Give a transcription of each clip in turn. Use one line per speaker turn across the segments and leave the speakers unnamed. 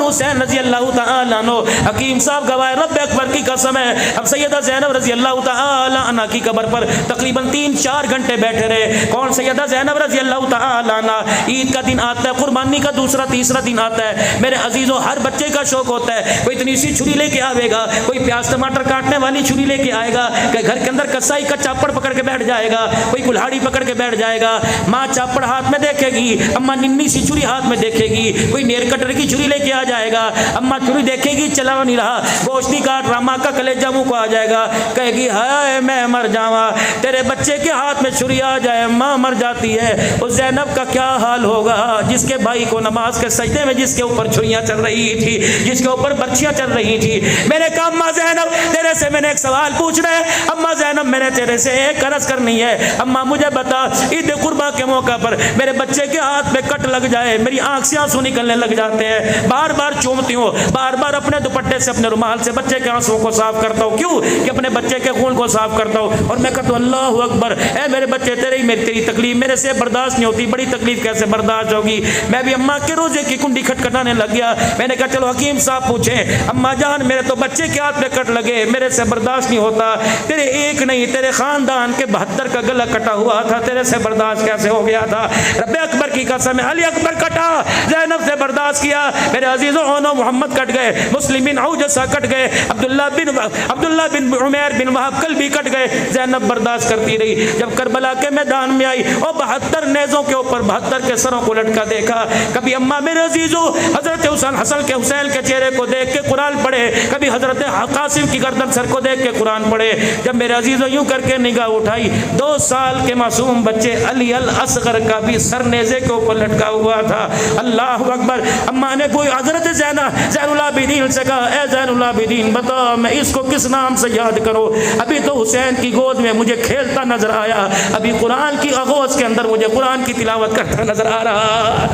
حسین رضی اللہ تعالیٰ عنہ، حکیم صاحب گواہ رب اکبر کی قسم ہے، ہم سیدہ زینب رضی اللہ تعالیٰ عنہ کی قبر پر تقریباً 3-4 گھنٹے بیٹھے رہے۔ کون؟ سیدہ زینب رضی اللہ تعالیٰ عنہ۔ عید کا دن آتا ہے، قربانی کا دوسرا تیسرا دن آتا ہے، میرے عزیزوں ہر بچے کا شوق ہوتا ہے کوئی اتنی سی چھری لے کے آئے گا، کوئی پیاز ٹماٹر کاٹنے والی چھری لے کے آئے گا، کہ گھر کے اندر کسائی کا چاپڑ پکڑ کے بیٹھ جائے گا، کوئی کلہاڑی پکڑ کے بیٹھ جائے گا، ماں چاپڑ ہاتھ میں دیکھے گی، اماں ننی سی چھری ہاتھ میں دیکھے گی، کوئی نیر کٹر کی چھری لے کے آ جائے گا، اماں چھری دیکھے گی چلا نہیں رہا، گوشت نہیں کاٹ رہا، ماں کا کلیجہ منہ کو آ جائے گا، کہے گی ہائے میں مر جاواں۔ تیرے بچے کے ہاتھ میں چھری آ جائے ماں مر جاتی ہے، اس زینب کا کیا حال ہوگا جس کے بھائی کو نماز کے سجدے میں جس کے اوپر چھریاں چل رہی تھی، جس کے اوپر برچیاں چل رہی تھی۔ میں نے کہا اماں زینب تیرے سے میں نے ایک سوال پوچھنا ہے، اماں زینب میں نے تیرے سے ایک عرض کرنی ہے، اماں مجھے بتا عید قربا کے موقع پر میرے بچے کے ہاتھ میں کٹ لگ جائے، میری آنکھ سے آنسو نکلنے لگ جاتے ہیں، بار بار چومتی ہوں، بار بار اپنے دوپٹے سے اپنے رومال سے بچے کے آنسو کو صاف کرتا ہوں، کیوں کہ اپنے بچے کے خون کو صاف کرتا ہوں، اور میں کہتا ہوں اللہ اکبر، اے میرے بچے تیری تکلیف میرے سے برداشت نہیں ہوتی، بڑی تکلیف کیسے برداشت ہوگی۔ میں بھی اماں کے روزے کی کنڈی کھٹکھٹانے لگ گیا، میں نے کہا چلو حکیم صاحب پوچھیں، اماں جان میرے تو بچے کے ہاتھ میں کٹ لگے، میرے سے برداشت نہیں ہوتا، تیرے ایک نہیں تیرے خاندان کے 72 کا گلا کٹا ہوا تھا، تیرے سے برداشت کیسے ہو گیا تھا؟ رب اکبر کی قسم ہے علی اکبر کٹا، زینب سے برداشت کیا، میرے عزیزوں اونو محمد کٹ گئے، مسلم بن اوجسا کٹ گئے، عبداللہ بن عمیر بن وہب کلبی کٹ گئے، زینب برداشت کرتی رہی۔ جب کربلا کے میدان میں آئی اور 72 نیزوں کے اوپر 72 کے سروں کو لٹکا دیکھا، کبھی اماں میرے عزیزوں حضرت حسن کے حسین کے چہرے کو دیکھ کے قرآن پڑھے، کبھی حضرت قاسم کی گردن سر کو دیکھ کے قرآن پڑھے، جب میرے عزیزوں یوں کر کے نگاہ اٹھائی 2 سال کے معصوم بچے علی الاصغر کا بھی سر نیزے کے اوپر لٹکا ہوا تھا۔ اللہ اکبر۔ اماں نے کوئی حضرت زین العابدین سے کہا اے زین العابدین بتا میں اس کو کس نام سے یاد کروں؟ ابھی تو حسین کی گود میں مجھے کھیلتا نظر آیا، ابھی قرآن کی آغوش کے اندر مجھے قرآن کی تلاوت کرتا نظر آ رہا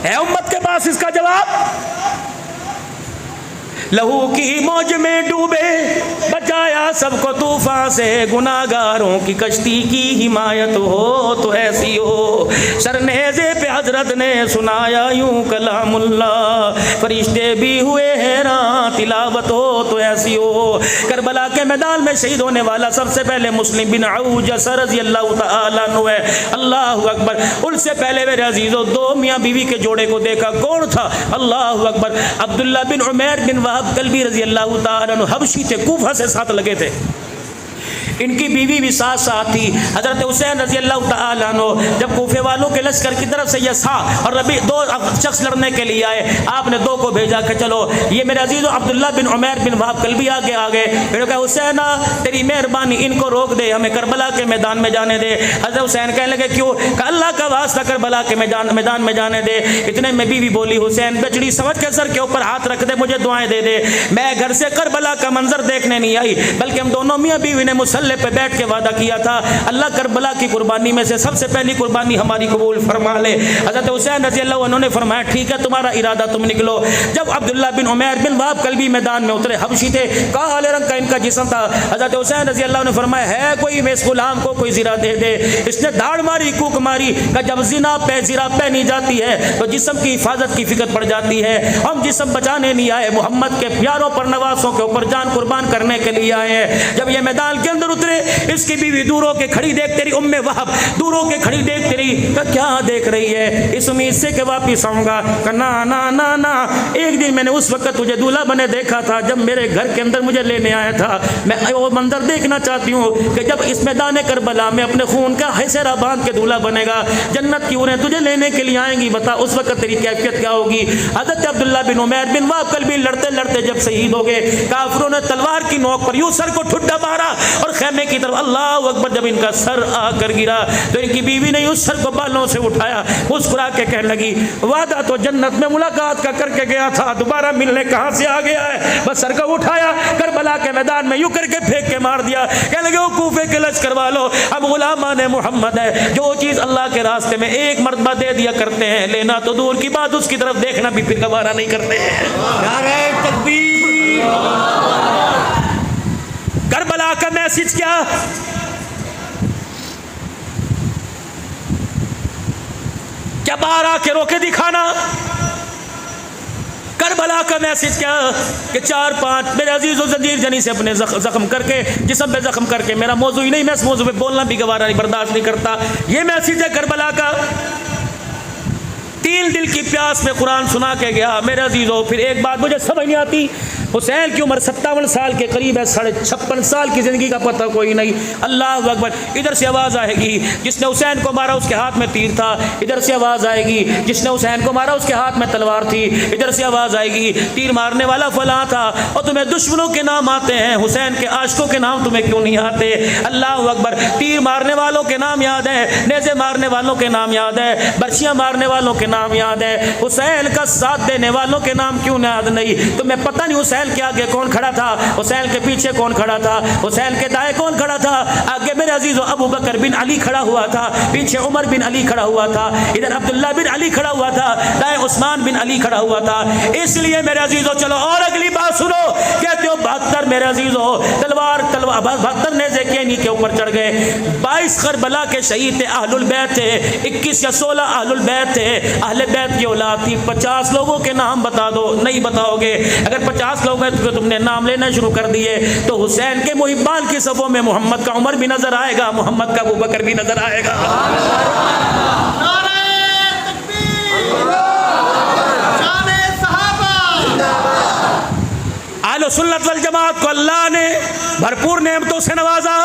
ہے۔ امت کے پاس اس کا جواب لہو کی موج میں ڈوبے بچایا سب کو طوفان سے، گناہگاروں کی کشتی کی حمایت ہو تو ایسی ہو۔ سرنیزے پہ حضرت نے سنایا یوں کلام اللہ، فرشتے بھی ہوئے حیران تلاوت ہو تو ایسی ہو۔ کربلا کے میدان میں شہید ہونے والا سب سے پہلے مسلم بن اوجس رضی اللہ تعالیٰ عنہ ہے۔ اللہ اکبر۔ ان سے پہلے میرے عزیزوں 2 میاں بیوی کے جوڑے کو دیکھا، کون تھا؟ اللہ اکبر۔ عبداللہ بن عمیر بن وہب کلبی رضی اللہ تعالیٰ عنہ حبشی تھے، کوفہ سے ساتھ لگے تھے، ان کی بیوی بھی ساتھ تھی۔ حضرت حسین رضی اللہ تعالیٰ عنہ جب کوفے والوں کے لشکر کی طرف سے یسع اور ربی 2 شخص لڑنے کے لیے آئے، آپ نے 2 کو بھیجا کہ چلو یہ میرے عزیزو عبداللہ بن عمیر بن وہب کلبی آگے آگے، پھر کہا حسین تیری مہربانی ان کو روک دے، ہمیں کربلا کے میدان میں جانے دے۔ حضرت حسین کہنے لگے کیوں؟ کہ اللہ کا واسطہ کربلا کے میدان میں جانے دے۔ اتنے میں بیوی بولی حسین بچڑی سمجھ کے سر کے اوپر ہاتھ رکھ دے، مجھے دعائیں دے دے، میں گھر سے کربلا کا منظر دیکھنے نہیں آئی، بلکہ ہم دونوں میاں بیوی نے مسلح پہ بیٹھ کے وعدہ کیا تھا اللہ کربلا کی قربانی میں سے سب سے پہلی قربانی ہماری قبول فرما لے۔ حضرت حسین رضی اللہ عنہ نے فرمایا ٹھیک ہے تمہارا ارادہ، تم نکلو۔ جب عبداللہ بن عمیر بن وہب کلبی میدان میں اترے، حبشی تھے، کالے رنگ کا ان کا جسم تھا، حضرت حسین رضی اللہ عنہ نے فرمایا ہے کوئی میں اس غلام کو کوئی زرہ دے دے۔ اس نے داڑھ ماری، کوک ماری، کہ جب زنا پہ زرہ پہنی جاتی ہے تو جسم کی حفاظت کی فکر پڑ جاتی ہے، ہم جسم بچانے نہیں آئے، محمد کے پیاروں پر نواسوں کے اوپر جان قربان کرنے کے لیے آئے ہیں۔ جب یہ میدان کے اندر اترے، اس کی بیوی دور ہو کے کھڑی دیکھ تیری ام وہب، دور ہو کے کھڑی دیکھ تیری، کہ کیا دیکھ رہی ہے؟ اس امید سے کہ واپس آؤں گا، کہ نا نا نا نا، ایک دن میں نے اس وقت تجھے دولہا بنے دیکھا تھا جب میرے گھر کے اندر مجھے لینے آیا تھا، میں وہ منظر دیکھنا چاہتی ہوں کہ جب اس میدان کربلا میں اپنے خون کا حصیرہ باندھ کے دولہا بنے گا، جنت کی اوریں تجھے لینے کے لیے آئیں گی، بتا اس وقت تیری کیفیت کیا ہوگی؟ حضرت عبداللہ بن عمیر بن وہب کلبی لڑتے لڑتے جب شہید ہو گئے، کافروں نے تلوار کی نوک پر یوں سر کو ٹھڈا مارا اور خیمے کی طرف اللہ اکبر، جب ان کا سر آ کر گرا تو ان کی بیوی نے اس سر کو بالوں سے اٹھایا، مسکرا کے کہنے لگی وعدہ تو جنت میں ملاقات کا کر کے گیا تھا، دوبارہ ملنے کہاں سے آ گیا ہے؟ بس سر کو اٹھایا، کربلا کے میدان میں یوں کر کے پھینک کے مار دیا۔ کہنے لگے وہ کوفے کے لشکر والو، اب غلامان محمد ہے، جو چیز اللہ کے راستے میں ایک مرتبہ دے دیا کرتے ہیں، لینا تو دور کی بات، اس کی طرف دیکھنا بھی پھر گوارا نہیں کرتے ہیں۔
نعرہ تکبیر!
کربلا کا میسج کیا؟ کیا باہر آ کے روکے دکھانا؟ کا میسج کیا کہ 4-5 میرے عزیز و زنجیر جنی سے اپنے زخم کر کے جسم پہ زخم کر کے، میرا موضوع ہی نہیں، میں اس موضوع پہ بولنا بھی گوارا نہیں، برداشت نہیں کرتا. یہ میسج ہے کربلا کا. 3 دل کی پیاس میں قرآن سنا کے گیا میرے عزیزو. پھر ایک بات مجھے سمجھ نہیں آتی، حسین کی عمر 57 سال کے قریب ہے، 56 سال کی زندگی کا پتہ کوئی نہیں. اللہ اکبر. ادھر سے آواز آئے گی جس نے حسین کو مارا اس کے ہاتھ میں تیر تھا، ادھر سے آواز آئے گی جس نے حسین کو مارا اس کے ہاتھ میں تلوار تھی، ادھر سے آواز آئے گی تیر مارنے والا فلاں تھا. اور تمہیں دشمنوں کے نام آتے ہیں، حسین کے عاشقوں کے نام تمہیں کیوں نہیں آتے؟ اللہ اکبر. تیر مارنے والوں کے نام یاد ہیں، نیزے مارنے والوں کے نام یاد ہیں، برچیاں مارنے والوں کے نام یاد ہیں، حسین کا ساتھ دینے والوں کے نام کیوں یاد نہیں؟ تمہیں پتہ نہیں حسین کے آگے کون کھڑا تھا، حسین کے پیچھے کون کھڑا تھا، حسین کے دائیں کون کھڑا تھا؟ آگے میرے عزیز ابو بکر بن علی کھڑا ہوا تھا، پیچھے عمر بن علی کھڑا ہوا تھا، ادھر عبداللہ بن علی کھڑا ہوا تھا، دائیں عثمان بن علی کھڑا ہوا تھا. اس لیے میرے عزیزو چلو اور اگلی بات سنو. کہتے ہو 72 میرے عزیزو تلوار 72 نیزے کینی کے اوپر چڑھ گئے. 22 کربلا کے شہید تھے، اہل البیت تھے، 21 یا 16 اہل البیت تھے، اہل بیت کی اولاد تھی. 50 لوگوں کے نام بتا دو، نہیں بتاؤ گے. اگر 50 لوگ ہیں تو تم نے نام لینا شروع کر دیے تو حسین کے محبان کی صفوں میں محمد کا عمر بھی نظر آئے گا، محمد کا ابو بکر بھی نظر آئے گا. اہل سنت والجماعت کو اللہ نے بھرپور نعمتوں سے نوازا.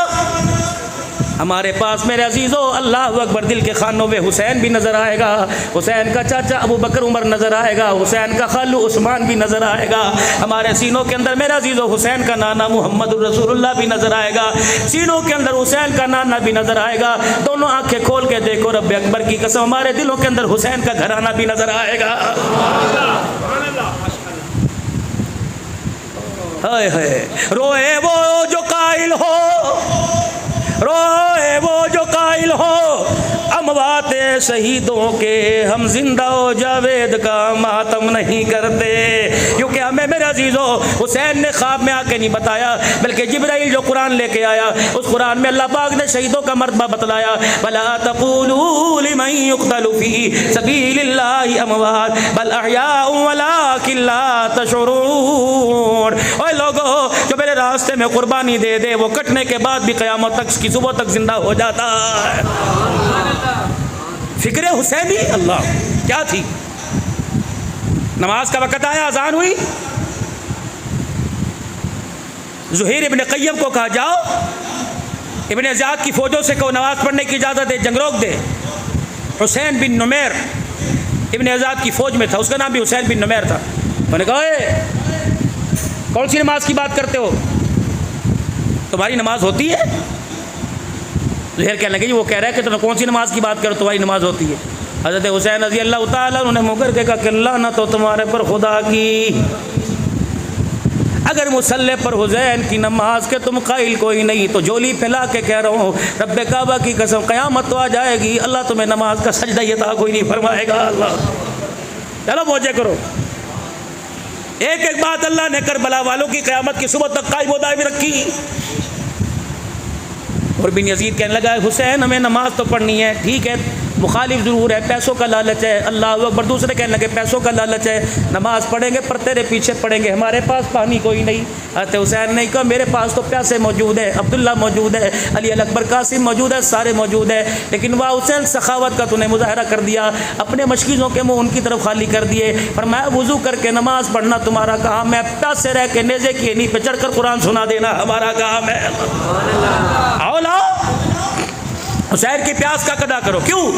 ہمارے پاس میرے عزیزو اللہ اکبر دل کے خانوں میں حسین بھی نظر آئے گا، حسین کا چاچا ابو بکر عمر نظر آئے گا، حسین کا خالو عثمان بھی نظر آئے گا. ہمارے سینوں کے اندر میرے عزیزو حسین کا نانا محمد الرسول اللہ بھی نظر آئے گا، سینوں کے اندر حسین کا نانا بھی نظر آئے گا. دونوں آنکھیں کھول کے دیکھو رب اکبر کی قسم ہمارے دلوں کے اندر حسین کا گھرانہ بھی نظر آئے گا. ہائے ہائے. روئے وہ جو قائل ہو، روئے وہ جو قائل ہو اموات شہیدوں کے، ہم زندہ و جاوید کا ماتم نہیں کرتے. کیونکہ ہمیں میرے عزیزو حسین نے خواب میں آ کے نہیں بتایا، بلکہ جبرائیل جو قرآن لے کے آیا اس قرآن میں اللہ پاک نے شہیدوں کا مرتبہ بتلایا. وَلَا تَقُولُوا لِمَن يُقْتَلُ فِي سَبِيلِ اللَّهِ أَمْوَاتٌ بَلْ أَحْيَاءٌ وَلَٰكِن لَّا تَشْعُرُونَ. اے لوگو جو میرے راستے میں قربانی دے دے وہ کٹنے کے بعد بھی قیامت تک کی صبح تک زندہ ہو جاتا ہے. فکر حسینی اللہ کیا تھی. نماز کا وقت آیا، اذان ہوئی، زہیر ابن قیم کو کہا جاؤ ابن زیاد کی فوجوں سے کہو نماز پڑھنے کی اجازت دے، جنگ روک دے. حسین بن نمیر ابن زیاد کی فوج میں تھا، اس کا نام بھی حسین بن نمیر تھا. میں نے کہا اے کون سی نماز کی بات کرتے ہو، تمہاری نماز ہوتی ہے؟ زہیر کہنے لگے جی وہ کہہ رہا ہے کہ تم کون سی نماز کی بات کرو تمہاری نماز ہوتی ہے. حضرت حسین رضی اللہ تعالیٰ انہوں نے منہ کر کے کہا کہ اللہ نہ تو تمہارے پر خدا کی، اگر مسلح پر حسین کی نماز کے تم قائل کوئی نہیں تو جولی پھیلا کے کہہ رہا ہوں رب کعبہ کی قسم قیامت تو آ جائے گی اللہ تمہیں نماز کا سجدہ عطا کوئی نہیں فرمائے گا. اللہ چلو موجے کرو. ایک ایک بات اللہ نے کربلا والوں کی قیامت کی صبح تک قائم و دائم رکھی. اور بن یزید کہنے لگا حسین ہمیں نماز تو پڑھنی ہے، ٹھیک ہے مخالف ضرور ہے، پیسوں کا لالچ ہے. اللہ اکبر. دوسرے کہنے لگے پیسوں کا لالچ ہے، نماز پڑھیں گے پر تیرے پیچھے پڑھیں گے، ہمارے پاس پانی کوئی نہیں. حضرت حسین نے کہا میرے پاس تو پیسے موجود ہیں، عبداللہ موجود ہے، علی اکبر قاسم موجود ہے، سارے موجود ہیں، لیکن واہ حسین سخاوت کا تو نے مظاہرہ کر دیا، اپنے مشکیزوں کے منہ ان کی طرف خالی کر دیے. فرمایا وضو کر کے نماز پڑھنا تمہارا کام ہے، پیاسے رہ کے نیزے کی اینی پہ چڑھ کر قرآن سنا دینا ہمارا کام ہے. اولا حسین کی پیاس کا قضا کرو. کیوں؟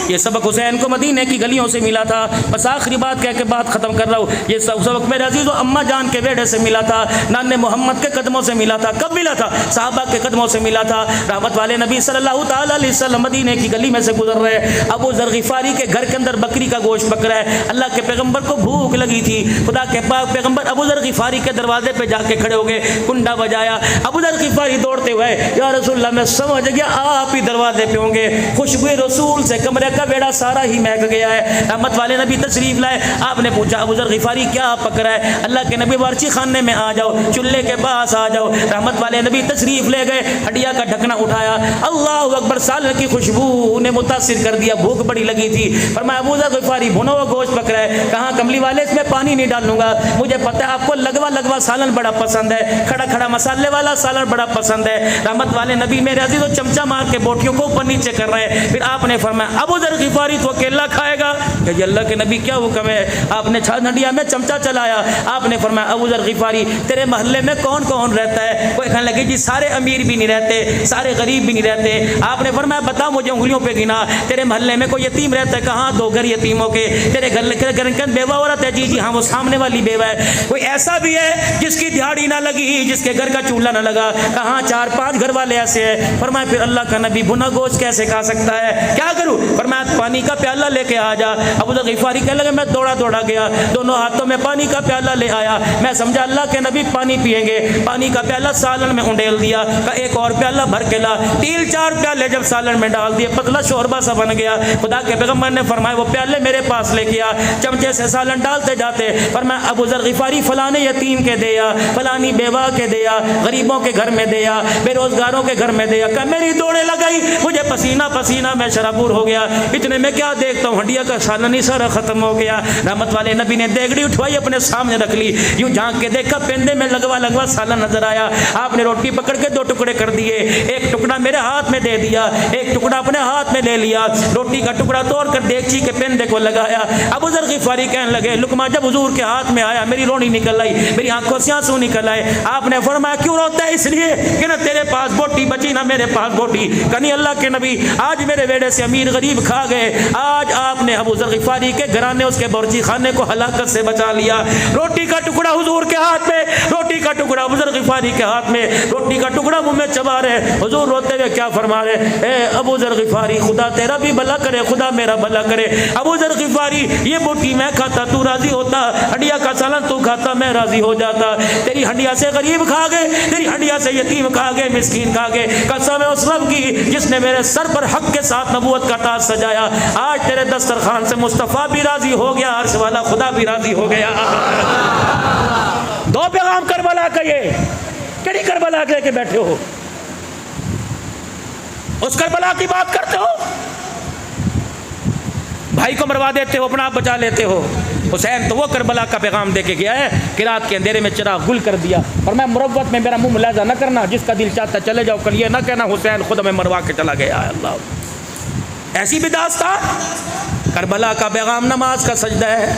یہ سبق حسین کو مدینے کی گلیوں سے ملا تھا. بس آخری بات کہہ کے بات ختم کر رہا ہوں. یہ سبق میرے عزیز و اماں جان کے بیڑے سے ملا تھا، نانے محمد کے قدموں سے ملا تھا. کب ملا تھا؟ صحابہ کے قدموں سے ملا تھا. رحمت والے نبی صلی اللہ تعالیٰ علیہ وسلم مدینے کی گلی میں سے گزر رہے، ابو ذر غفاری کے گھر کے اندر بکری کا گوشت پک رہا ہے. اللہ کے پیغمبر کو بھوک لگی تھی. خدا کے پاک پیغمبر ابو ذر غفاری کے دروازے پہ جا کے کھڑے ہو گئے، کنڈا بجایا. ابو ذر غفاری دوڑتے ہوئے یا رسول اللہ میں سمجھ گیا آپ ہی دروازے دروازے پہ ہوں گے، خوشبو رسول سے کمرے کا بیڑا سارا ہی مہک گیا ہے۔ رحمت والے نبی تشریف لائے، آپ نے پوچھا ابو ذر غفاری کیا پکڑا ہے؟ اللہ کے نبی بارچی خانے میں آ جاؤ، چولہے کے پاس آ جاؤ۔ رحمت والے نبی تشریف لے گئے، ہڈیا کا ڈھکنا اٹھایا، اللہ اکبر، سالن کی خوشبو انہیں متاثر کر دیا، بھوک بڑی لگی تھی۔ فرمایا ابو ذر غفاری بھنا ہوا گوشت پکڑا ہے، کہاں کملی والے اس میں پانی نہیں ڈالوں گا، مجھے پتہ ہے آپ کو لگوا لگوا سالن بڑا پسند ہے، کھڑا کھڑا مسالے والا سالن بڑا پسند ہے۔ رحمت والے نبی میرے عزیز و چمچہ مار کے بوٹیوں کو اوپر نیچے کر رہے ہیں۔ پھر آپ نے فرمایا ابو ذر غفاری تو اکیلا کھائے گا؟ کہ جی اللہ کے نبی کیا حکم ہے؟ آپ نے ہڈیا میں چمچہ چلایا، آپ نے فرمایا ابو ذر غفاری تیرے محلے میں کون کون رہتا ہے؟ کوئی کہنے لگے جی سارے امیر بھی نہیں رہتے، سارے غریب بھی نہیں رہتے۔ آپ نے فرمایا بتا مجھے انگلیوں پہ گنا، تیرے محلے میں کوئی یتیم رہتا ہے؟ کہاں؟ 2 گھر یتیموں کے۔ تیرے گھر کے بیوہ عورت ہے؟ جی ہاں وہ سامنے والی بیوہ ہے۔ کوئی ایسا بھی ہے جس کی دیہڑی نہ لگی، جس کے گھر کا چولہا نہ لگا؟ کہاں؟ 4-5 گھر والے ایسے ہیں۔ فرمایا پھر اللہ کا نبی بھنا گوشت کیسے کھا سکتا ہے؟ کیا کروں؟ فرمایا پانی کا پیالہ لے کے آ جا۔ ابو ذر غفاری کہنے لگے میں دوڑا دوڑا گیا، دونوں ہاتھوں میں پانی کا پیالہ لے آیا، میں سمجھا اللہ کے نبی پانی پیئیں گے، پانی کا پیالہ سالن میں انڈیل دیا، کہ ایک اور پیالہ بھر کے لا، 3-4 پیالے جب سالن میں ڈال دیے، پتلا شوربہ سا بن گیا۔ خدا کے پیغمبر نے فرمایا وہ پیالے میرے پاس لے کے آ، چمچے سے سالن ڈالتے جاتے فرمایا ابو ذر غفاری فلانے یتیم کے دیا، فلانی بیوہ کے دیا، غریبوں کے گھر میں دیا، بے روزگاروں کے گھر میں دیا۔ کہ میری دوڑیں لگائی، مجھے پسینہ پسینہ میں شرابور ہو گیا، اتنے میں کیا دیکھتا ہوں ہڈیا کا سالن ہی سارا ختم ہو گیا۔ رحمت والے نبی نے دیگڑی اٹھوائی اپنے سامنے رکھ لی، یوں جھانک کے دیکھا پیندے میں لگوا لگوا سالن نظر آیا۔ آپ نے روٹی پکڑ کے 2 ٹکڑے کر دیے، ایک ٹکڑا میرے ہاتھ میں دے دیا، ایک ٹکڑا اپنے ہاتھ میں لے لیا، روٹی کا ٹکڑا توڑ کر دیگچی کے پیندے کو لگایا۔ ابو ذر غفاری کہنے لگے لقمہ جب حضور کے ہاتھ میں آیا میری روڑی نکل آئی، میری آنکھوں سے آنسو نکل آئے۔ آپ نے فرمایا کیوں روتا ہے؟ اس لیے کہ نہ تیرے پاس بوٹی بچی نہ میرے پاس بوٹی۔ کنی اللہ کے نبی آج میرے بیڑے سے امیر غریب کھا گئے، آج آپ نے ابو ذر غفاری کے گھرانے اس کے بورچی خانے کو ہلاکت سے بچا لیا۔ روٹی کا ٹکڑا حضور کے ہاتھ میں، روٹی کا ٹکڑا ابو ذر غفاری کے ہاتھ میں، روٹی کا ٹکڑا منہ میں چبا رہے، حضور روتے ہوئے کیا فرما رہے؟ اے ابو ذر غفاری خدا تیرا بھی بھلا کرے، خدا میرا بھلا کرے۔ ابو ذر غفاری یہ بوٹی میں کھاتا تو راضی ہوتا، ہڈیا کا سالن تو کھاتا میں راضی ہو جاتا۔ تیری ہڈیا سے غریب کھا گئے، تیری ہڈیا سے یتیم کھا گئے، مسکین کھا گئے۔ قسم ہے اس رب کی جس نے میرے سر پر حق کے ساتھ نبوت کا تاج سجایا، آج تیرے دسترخوان سے مصطفیٰ بھی راضی ہو گیا، عرش والا خدا بھی راضی ہو گیا۔ 2 پیغام کربلا کا، یہ کیڑی کربلا لے کے بیٹھے ہو؟ اس کربلا کی بات کرتے ہو؟ بھائی کو مروا دیتے ہو، اپنا آپ بچا لیتے ہو۔ حسین تو وہ کربلا کا پیغام دے کے گیا ہے کہ رات کے اندھیرے میں چراغ گل کر دیا، اور میں مروت میں میرا منہ ملاحظہ نہ کرنا، جس کا دل چاہتا چلے جاؤ، کل یہ نہ کہنا حسین خود ہمیں مروا کے چلا گیا ہے۔ اللہ ایسی بھی داستان۔ کربلا کا پیغام نماز کا سجدہ ہے،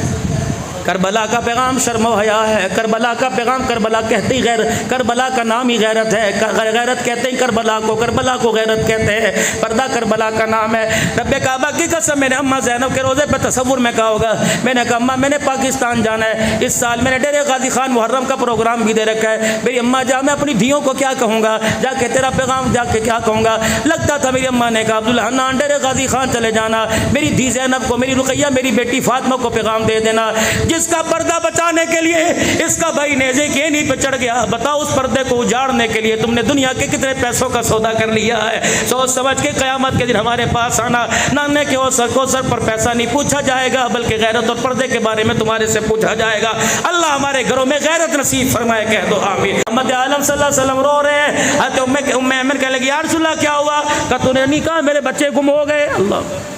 کربلا کا پیغام شرم و حیا ہے، کربلا کا پیغام کربلا کہتے ہی کربلا کا نام ہی غیرت ہے، غیرت کہتے ہی کربلا کو غیرت کہتے ہیں، پردہ کربلا کا نام ہے۔ رب کعبہ کی قسم میں نے اماں زینب کے روزے پہ تصور میں کہا ہوگا، میں نے کہا اماں میں نے پاکستان جانا ہے، اس سال میں نے ڈیرے غازی خان محرم کا پروگرام بھی دے رکھا ہے، میری اماں جا میں اپنی دھیوں کو کیا کہوں گا، جا کے تیرا پیغام جا کے کیا کہوں گا۔ لگتا تھا میری اماں نے کہا عبدالحنان ڈیرے غازی خان چلے جانا، میری دھی زینب کو، میری رقیہ میری بیٹی فاطمہ کو پیغام دے دینا، جس کا پردہ بچانے کے لیے اس کا بھائی نیزے کی اینی پہ چڑھ گیا، بتاؤ اس پردے کو اجاڑنے کے لیے تم نے دنیا کے کتنے پیسوں کا سودا کر لیا ہے۔ سوچ سمجھ کے قیامت کے دن ہمارے پاس آنا، نانے کے اوسر پر پیسہ نہیں پوچھا جائے گا، بلکہ غیرت اور پردے کے بارے میں تمہارے سے پوچھا جائے گا۔ اللہ ہمارے گھروں میں غیرت نصیب فرمائے، کہہ دو آمین۔ محمد عالم صلی اللہ علیہ وسلم رو رہے ہیں، حضرت ام ایمن کہنے لگی یا رسول اللہ کیا ہوا؟ کہ تو نے نہیں کہا میرے بچے گم ہو گئے۔ اللہ،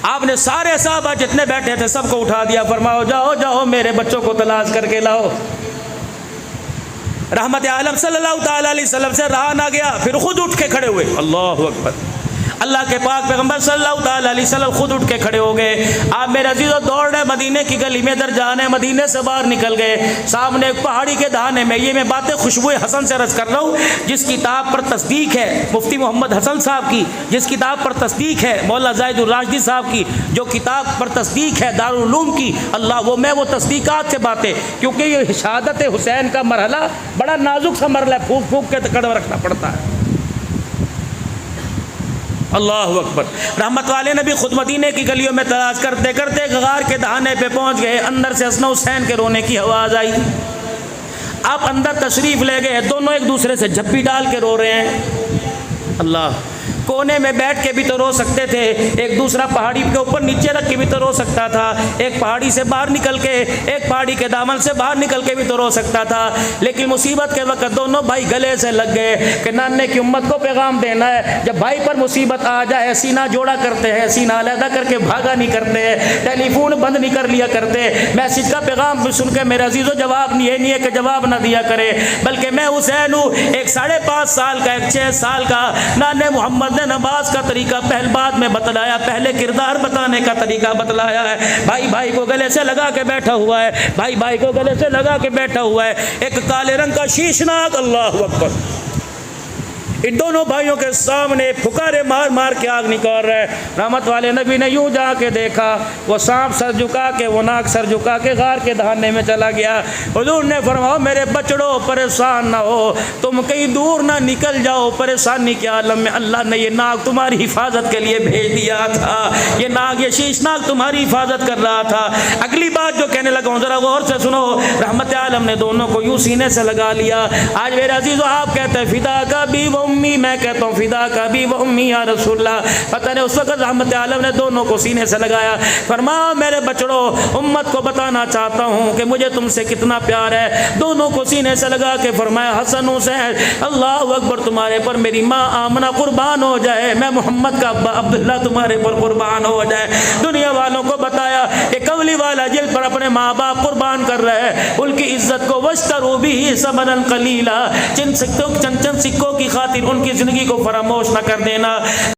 آپ نے سارے صحابہ جتنے بیٹھے تھے سب کو اٹھا دیا، فرماؤ جاؤ جاؤ میرے بچوں کو تلاش کر کے لاؤ۔ رحمت عالم صلی اللہ تعالی علیہ وسلم سے رہا نہ گیا، پھر خود اٹھ کے کھڑے ہوئے۔ اللہ اکبر، اللہ کے پاک پیغمبر صلی اللہ تعالی علیہ وسلم خود اٹھ کے کھڑے ہو گئے۔ آپ میرے عزیزو دوڑ رہے مدینے کی گلی میں، در جانے مدینے سے باہر نکل گئے، سامنے ایک پہاڑی کے دہانے میں، یہ میں باتیں خوشبو حسن سے عرض کر رہا ہوں، جس کتاب پر تصدیق ہے مفتی محمد حسن صاحب کی، جس کتاب پر تصدیق ہے مولانا زاہد الراشدی صاحب کی، جو کتاب پر تصدیق ہے دارالعلوم کی، اللہ وہ تصدیقات سے باتیں، کیونکہ یہ شہادت حسین کا مرحلہ بڑا نازک سا مرحلہ ہے، پھونک پھونک کے کڑوا رکھنا پڑتا ہے۔ اللہ اکبر۔ رحمت والے نبی خود مدینے کی گلیوں میں تلاش کرتے کرتے غار کے دہانے پہ پہنچ گئے، اندر سے حسن حسین کے رونے کی آواز آئی۔ آپ اندر تشریف لے گئے، دونوں ایک دوسرے سے جھپی ڈال کے رو رہے ہیں۔ اللہ کونے میں بیٹھ کے بھی تو رو سکتے تھے، ایک دوسرا پہاڑی کے اوپر نیچے رکھ کے بھی تو رو سکتا تھا، ایک پہاڑی سے باہر نکل کے، ایک پہاڑی کے دامن سے باہر نکل کے بھی تو رو سکتا تھا، لیکن مصیبت کے وقت دونوں بھائی گلے سے لگ گئے کہ نانے کی امت کو پیغام دینا ہے، جب بھائی پر مصیبت آ جائے سینہ جوڑا کرتے ہیں، سینہ علیحدہ کر کے بھاگا نہیں کرتے، ٹیلی فون بند نہیں کر لیا کرتے، میسج کا پیغام بھی سن کے میرے عزیزو جواب نہیں ہے کہ جواب نہ دیا کرے، بلکہ میں حسین ہوں، ایک 5.5 سال کا، ایک 6 سال کا، نانے محمد نے نماز کا طریقہ پہل بعد میں بتلایا، پہلے کردار بتانے کا طریقہ بتلایا ہے، بھائی بھائی کو گلے سے لگا کے بیٹھا ہوا ہے، بھائی بھائی کو گلے سے لگا کے بیٹھا ہوا ہے، ایک کالے رنگ کا شیشناک، اللہ اکبر، ان دونوں بھائیوں کے سامنے پھکارے مار مار کے آگ نکال رہے، رحمت والے نبی نے یوں جا کے دیکھا، وہ سانپ سر جھکا کے، وہ ناک سر جھکا کے غار کے دہانے میں چلا گیا، حضور نے فرمایا میرے بچڑوں پریشان نہ ہو، تم کہیں دور نہ نکل جاؤ، پریشانی کے عالم میں اللہ نے یہ ناگ تمہاری حفاظت کے لیے بھیج دیا تھا، یہ ناگ، یہ شیش ناگ تمہاری حفاظت کر رہا تھا۔ اگلی بات جو کہنے لگا ہوں ذرا غور سے سنو، رحمت عالم نے دونوں کو یوں سینے سے لگا لیا، آج میرے عزیزو آپ کہتے ہیں فدا کا بھی وہ امی، میں کہتا ہوں فدا کا بھی وہ امی یا رسول اللہ، پتہ نہیں اس وقت رحمت عالم نے دونوں کو سینے سے لگایا، فرمایا میرے بچڑوں امت کو بتانا چاہتا ہوں کہ مجھے تم سے کتنا پیار ہے، دونوں کو سینے سے لگا کے فرمایا حسن حسین اللہ اکبر تمہارے پر میری ماں آمنہ قربان ہو جائے، میں محمد کا ابا عبداللہ تمہارے پر قربان ہو جائے، دنیا والوں کو بتایا کہ کولی والا جل پر اپنے ماں باپ قربان کر رہے ہیں، ان کی عزت کو واشتروا به ثمنا قلیلا، چند سکوں کی خاطر ان کی زندگی کو فراموش نہ کر دینا۔